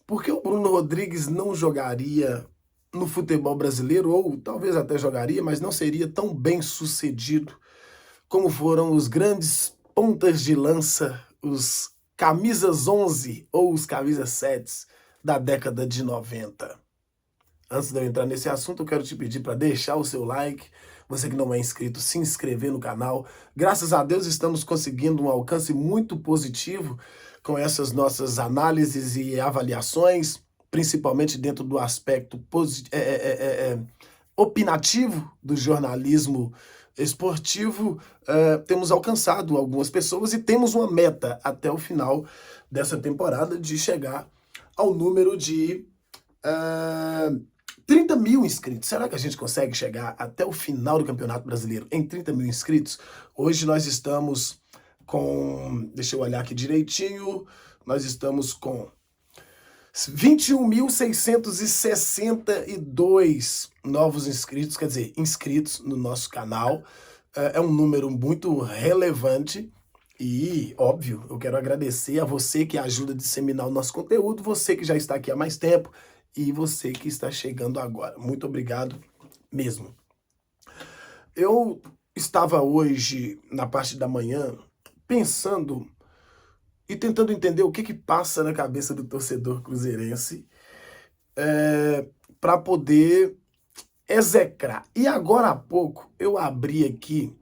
Por que o Bruno Rodrigues não jogaria no futebol brasileiro, ou talvez até jogaria, mas não seria tão bem sucedido como foram os grandes pontas de lança, os camisas 11 ou os camisas 7 da década de 90? Antes de eu entrar nesse assunto, eu quero te pedir para deixar o seu like. Você que não é inscrito, se inscrever no canal. Graças a Deus estamos conseguindo um alcance muito positivo com essas nossas análises e avaliações, principalmente dentro do aspecto opinativo do jornalismo esportivo. Temos alcançado algumas pessoas e temos uma meta até o final dessa temporada de chegar ao número de 30 mil inscritos. Será que a gente consegue chegar até o final do Campeonato Brasileiro em 30 mil inscritos? Hoje nós estamos com, deixa eu olhar aqui direitinho, nós estamos com 21.662 novos inscritos, quer dizer, inscritos no nosso canal. É um número muito relevante e, óbvio, eu quero agradecer a você que ajuda a disseminar o nosso conteúdo, você que já está aqui há mais tempo e você que está chegando agora. Muito obrigado mesmo. Eu estava hoje, na parte da manhã, pensando e tentando entender o que passa na cabeça do torcedor cruzeirense para poder execrar. E agora há pouco eu abri aqui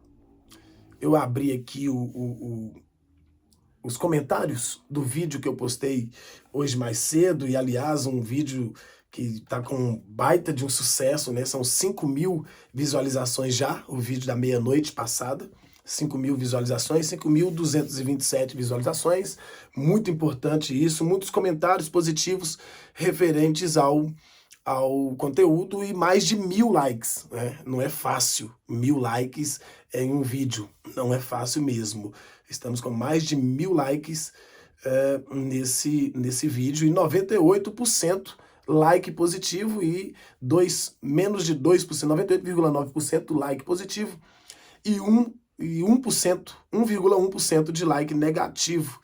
os comentários do vídeo que eu postei hoje mais cedo, e aliás um vídeo que está com um baita de um sucesso, né? São 5 mil visualizações já, o vídeo da meia-noite passada. 5 mil visualizações, 5.227 visualizações, muito importante isso, muitos comentários positivos referentes ao conteúdo e mais de 1.000 likes, né? Não é fácil, 1.000 likes em um vídeo, não é fácil mesmo. Estamos com mais de 1.000 likes nesse vídeo e 98% like positivo e menos de 2%, 98,9% like positivo e 1,1% de like negativo.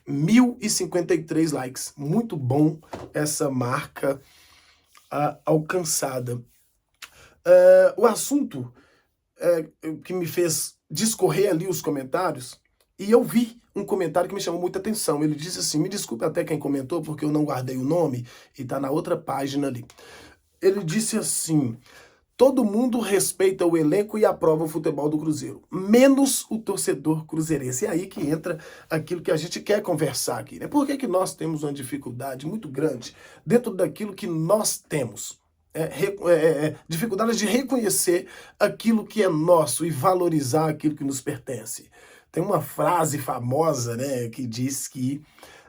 1.053 likes. Muito bom essa marca alcançada. O assunto que me fez discorrer ali os comentários, e eu vi um comentário que me chamou muita atenção. Ele disse assim, me desculpe até quem comentou, porque eu não guardei o nome, e está na outra página ali. Ele disse assim: todo mundo respeita o elenco e aprova o futebol do Cruzeiro, menos o torcedor cruzeirense. É aí que entra aquilo que a gente quer conversar aqui, né? Por que nós temos uma dificuldade muito grande dentro daquilo que nós temos? Dificuldade de reconhecer aquilo que é nosso e valorizar aquilo que nos pertence. Tem uma frase famosa, né, que diz que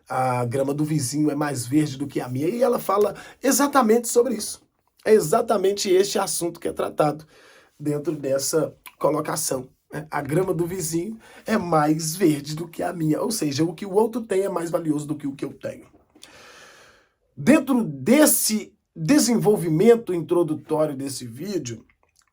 a grama do vizinho é mais verde do que a minha, e ela fala exatamente sobre isso. É exatamente este assunto que é tratado dentro dessa colocação. A grama do vizinho é mais verde do que a minha, ou seja, o que o outro tem é mais valioso do que o que eu tenho. Dentro desse desenvolvimento introdutório desse vídeo,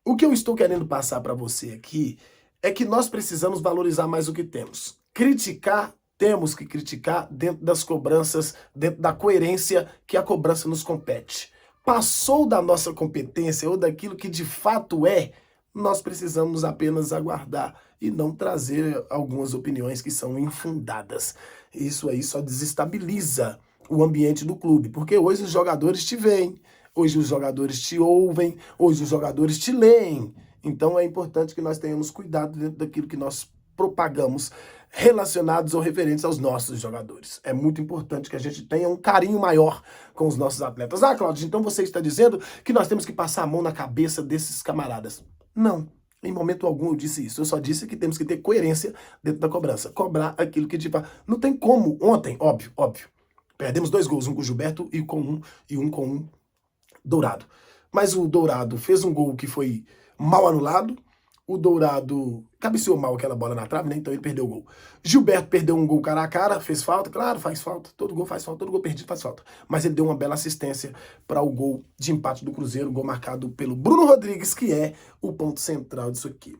o que eu estou querendo passar para você aqui é que nós precisamos valorizar mais o que temos. Criticar, temos que criticar dentro das cobranças, dentro da coerência que a cobrança nos compete. Passou da nossa competência ou daquilo que de fato é, nós precisamos apenas aguardar e não trazer algumas opiniões que são infundadas. Isso aí só desestabiliza o ambiente do clube, porque hoje os jogadores te veem, hoje os jogadores te ouvem, hoje os jogadores te leem. Então é importante que nós tenhamos cuidado dentro daquilo que nós propagamos relacionados ou referentes aos nossos jogadores. É muito importante que a gente tenha um carinho maior com os nossos atletas. Ah, Cláudio, então você está dizendo que nós temos que passar a mão na cabeça desses camaradas. Não, em momento algum eu disse isso. Eu só disse que temos que ter coerência dentro da cobrança. Cobrar aquilo que tipo, não tem como. Ontem, óbvio, perdemos 2 gols, um com o Gilberto e um com um Dourado. Mas o Dourado fez um gol que foi mal anulado. O Dourado cabeceou mal aquela bola na trave, né? Então ele perdeu o gol. Gilberto perdeu um gol cara a cara, fez falta. Claro, faz falta. Todo gol faz falta. Todo gol perdido faz falta. Mas ele deu uma bela assistência para o gol de empate do Cruzeiro, o gol marcado pelo Bruno Rodrigues, que é o ponto central disso aqui.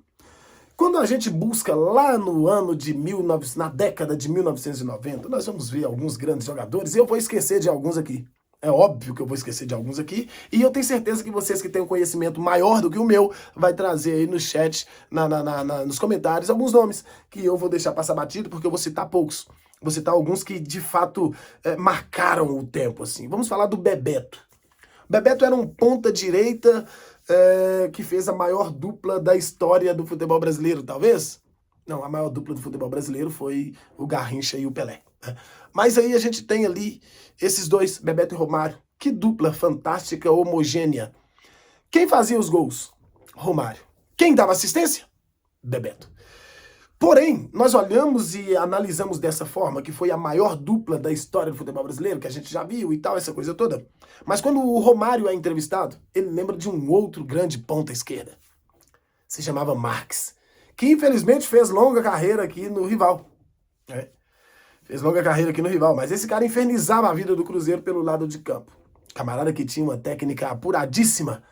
Quando a gente busca lá no ano de 1900, na década de 1990, nós vamos ver alguns grandes jogadores, e eu vou esquecer de alguns aqui. É óbvio que eu vou esquecer de alguns aqui, e eu tenho certeza que vocês que têm um conhecimento maior do que o meu, vai trazer aí no chat, nos comentários, alguns nomes que eu vou deixar passar batido, porque eu vou citar poucos. Vou citar alguns que, de fato, marcaram o tempo, assim. Vamos falar do Bebeto. Bebeto era um ponta-direita que fez a maior dupla da história do futebol brasileiro, talvez? Não, a maior dupla do futebol brasileiro foi o Garrincha e o Pelé. Mas aí a gente tem ali esses dois, Bebeto e Romário. Que dupla fantástica, homogênea. Quem fazia os gols? Romário. Quem dava assistência? Bebeto. Porém, nós olhamos e analisamos dessa forma, que foi a maior dupla da história do futebol brasileiro, que a gente já viu e tal, essa coisa toda. Mas quando o Romário é entrevistado, ele lembra de um outro grande ponta esquerda. Se chamava Marques, que infelizmente fez longa carreira aqui no rival. Fez longa carreira aqui no rival, mas esse cara infernizava a vida do Cruzeiro pelo lado de campo. Camarada que tinha uma técnica apuradíssima.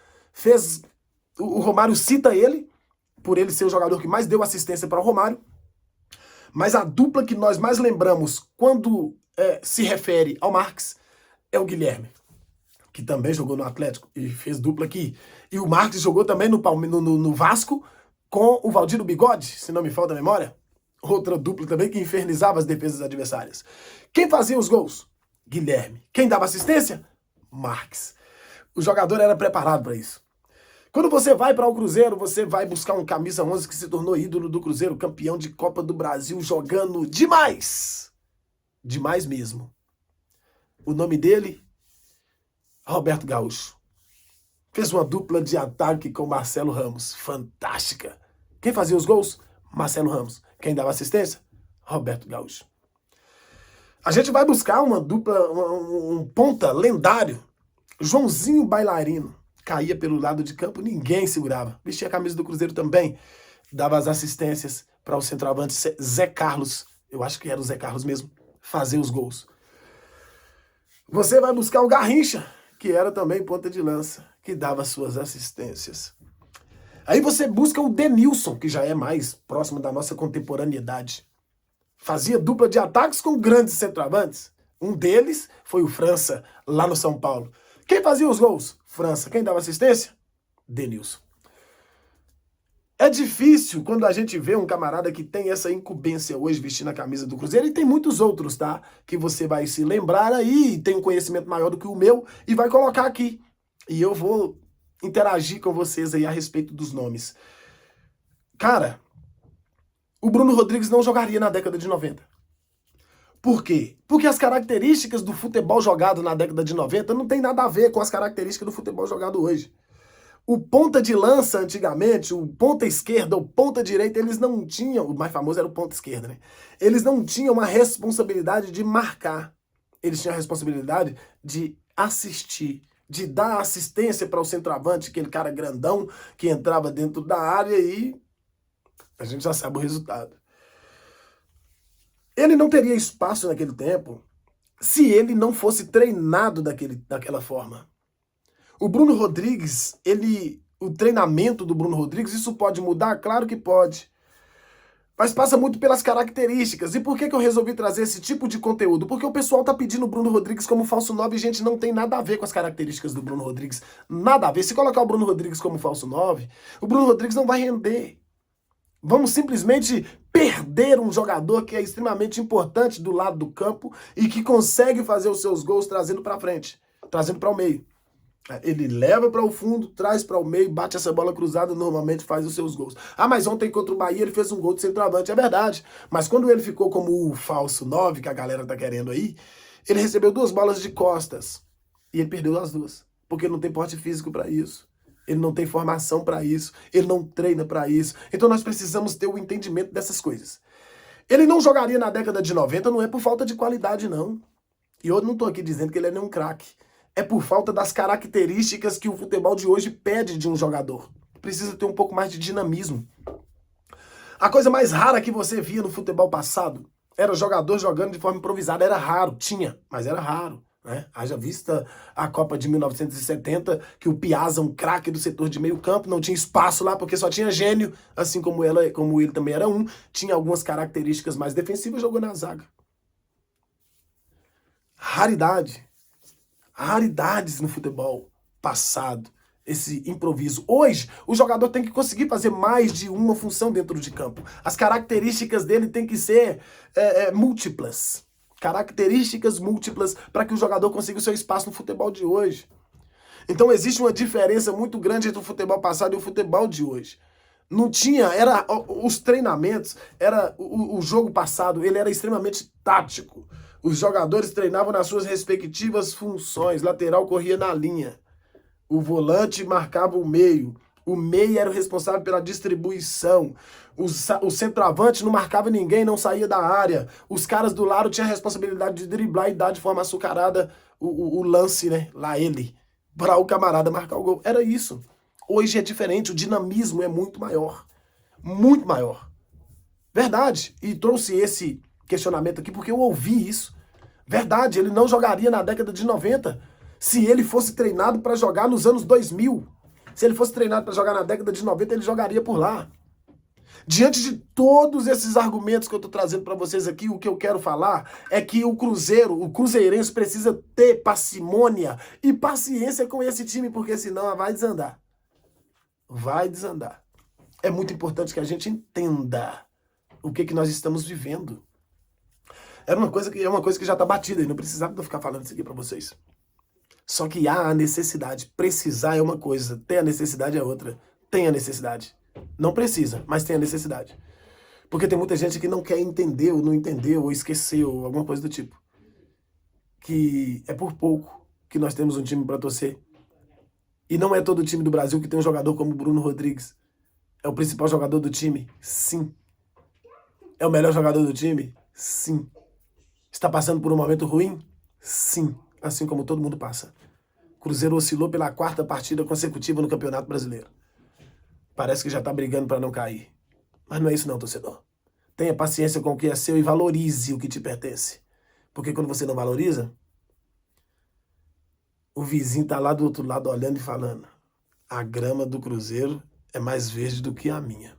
O Romário cita ele, por ele ser o jogador que mais deu assistência para o Romário. Mas a dupla que nós mais lembramos quando se refere ao Marques é o Guilherme, que também jogou no Atlético e fez dupla aqui. E o Marques jogou também no Vasco com o Valdir Bigode, se não me falta a memória. Outra dupla também que infernizava as defesas adversárias. Quem fazia os gols? Guilherme. Quem dava assistência? Marques. O jogador era preparado para isso. Quando você vai para o Cruzeiro, você vai buscar um camisa 11 que se tornou ídolo do Cruzeiro, campeão de Copa do Brasil, jogando demais. Demais mesmo. O nome dele? Roberto Gaúcho. Fez uma dupla de ataque com Marcelo Ramos. Fantástica. Quem fazia os gols? Marcelo Ramos. Quem dava assistência? Roberto Gaúcho. A gente vai buscar uma dupla, um ponta lendário. Joãozinho Bailarino. Caía pelo lado de campo, ninguém segurava. Vestia a camisa do Cruzeiro também. Dava as assistências para o centroavante Zé Carlos. Eu acho que era o Zé Carlos mesmo. Fazer os gols. Você vai buscar o Garrincha, que era também ponta de lança, que dava suas assistências. Aí você busca o Denilson, que já é mais próximo da nossa contemporaneidade. Fazia dupla de ataques com grandes centroavantes. Um deles foi o França, lá no São Paulo. Quem fazia os gols? França. Quem dava assistência? Denilson. É difícil quando a gente vê um camarada que tem essa incumbência hoje vestindo a camisa do Cruzeiro, e tem muitos outros, tá? Que você vai se lembrar aí, tem um conhecimento maior do que o meu, e vai colocar aqui. E eu vou interagir com vocês aí a respeito dos nomes. Cara, o Bruno Rodrigues não jogaria na década de 90. Por quê? Porque as características do futebol jogado na década de 90 não tem nada a ver com as características do futebol jogado hoje. O ponta de lança antigamente, o ponta esquerda, o ponta direita, eles não tinham, o mais famoso era o ponta esquerda, né? Eles não tinham uma responsabilidade de marcar. Eles tinham a responsabilidade de assistir, de dar assistência para o centroavante, aquele cara grandão que entrava dentro da área, e a gente já sabe o resultado. Ele não teria espaço naquele tempo se ele não fosse treinado daquela forma. O Bruno Rodrigues, o treinamento do Bruno Rodrigues, isso pode mudar? Claro que pode. Mas passa muito pelas características. E por que eu resolvi trazer esse tipo de conteúdo? Porque o pessoal tá pedindo o Bruno Rodrigues como falso 9 e, gente, não tem nada a ver com as características do Bruno Rodrigues. Nada a ver. Se colocar o Bruno Rodrigues como falso 9, o Bruno Rodrigues não vai render. Vamos simplesmente perder um jogador que é extremamente importante do lado do campo e que consegue fazer os seus gols trazendo para frente, trazendo para o meio. Ele leva para o fundo, traz para o meio, bate essa bola cruzada, normalmente faz os seus gols. Ah, mas ontem contra o Bahia ele fez um gol de centroavante, é verdade. Mas quando ele ficou como o falso 9, que a galera tá querendo aí, ele recebeu 2 bolas de costas e ele perdeu as 2, porque ele não tem porte físico para isso. Ele não tem formação para isso, ele não treina para isso. Então nós precisamos ter o entendimento dessas coisas. Ele não jogaria na década de 90, não é por falta de qualidade, não. E eu não tô aqui dizendo que ele é nenhum craque. É por falta das características que o futebol de hoje pede de um jogador. Precisa ter um pouco mais de dinamismo. A coisa mais rara que você via no futebol passado era jogador jogando de forma improvisada. Era raro, tinha, mas era raro. né? Haja vista a Copa de 1970, que o Piazza, um craque do setor de meio campo, não tinha espaço lá porque só tinha gênio, assim como ele também era um, tinha algumas características mais defensivas, jogou na zaga. Raridade. Raridades no futebol passado, esse improviso. Hoje, o jogador tem que conseguir fazer mais de uma função dentro de campo. As características dele têm que ser múltiplas. Características múltiplas para que o jogador consiga o seu espaço no futebol de hoje. Então existe uma diferença muito grande entre o futebol passado e o futebol de hoje. Não tinha, era os treinamentos, era o jogo passado, ele era extremamente tático. Os jogadores treinavam nas suas respectivas funções. Lateral corria na linha. O volante marcava o meio. O meia era o responsável pela distribuição. O centroavante não marcava ninguém, não saía da área. Os caras do lado tinham a responsabilidade de driblar e dar de forma açucarada o lance, né? Lá ele. Para o camarada marcar o gol. Era isso. Hoje é diferente, o dinamismo é muito maior. Muito maior. Verdade. E trouxe esse questionamento aqui porque eu ouvi isso. Verdade, ele não jogaria na década de 90 se ele fosse treinado para jogar nos anos 2000. Se ele fosse treinado para jogar na década de 90, ele jogaria por lá. Diante de todos esses argumentos que eu estou trazendo para vocês aqui, o que eu quero falar é que o cruzeirense precisa ter parcimônia e paciência com esse time, porque senão vai desandar. Vai desandar. É muito importante que a gente entenda o que nós estamos vivendo. É uma coisa que já está batida e não precisava eu ficar falando isso aqui para vocês. Só que há a necessidade. Precisar é uma coisa, ter a necessidade é outra. Tem a necessidade. Não precisa, mas tem a necessidade. Porque tem muita gente que não quer entender, ou não entendeu, ou esqueceu, ou alguma coisa do tipo. Que é por pouco que nós temos um time para torcer. E não é todo o time do Brasil que tem um jogador como Bruno Rodrigues. É o principal jogador do time? Sim. É o melhor jogador do time? Sim. Está passando por um momento ruim? Sim. Assim como todo mundo passa. Cruzeiro oscilou pela 4ª partida consecutiva no Campeonato Brasileiro. Parece que já está brigando para não cair. Mas não é isso não, torcedor. Tenha paciência com o que é seu e valorize o que te pertence. Porque quando você não valoriza, o vizinho está lá do outro lado olhando e falando: a grama do Cruzeiro é mais verde do que a minha.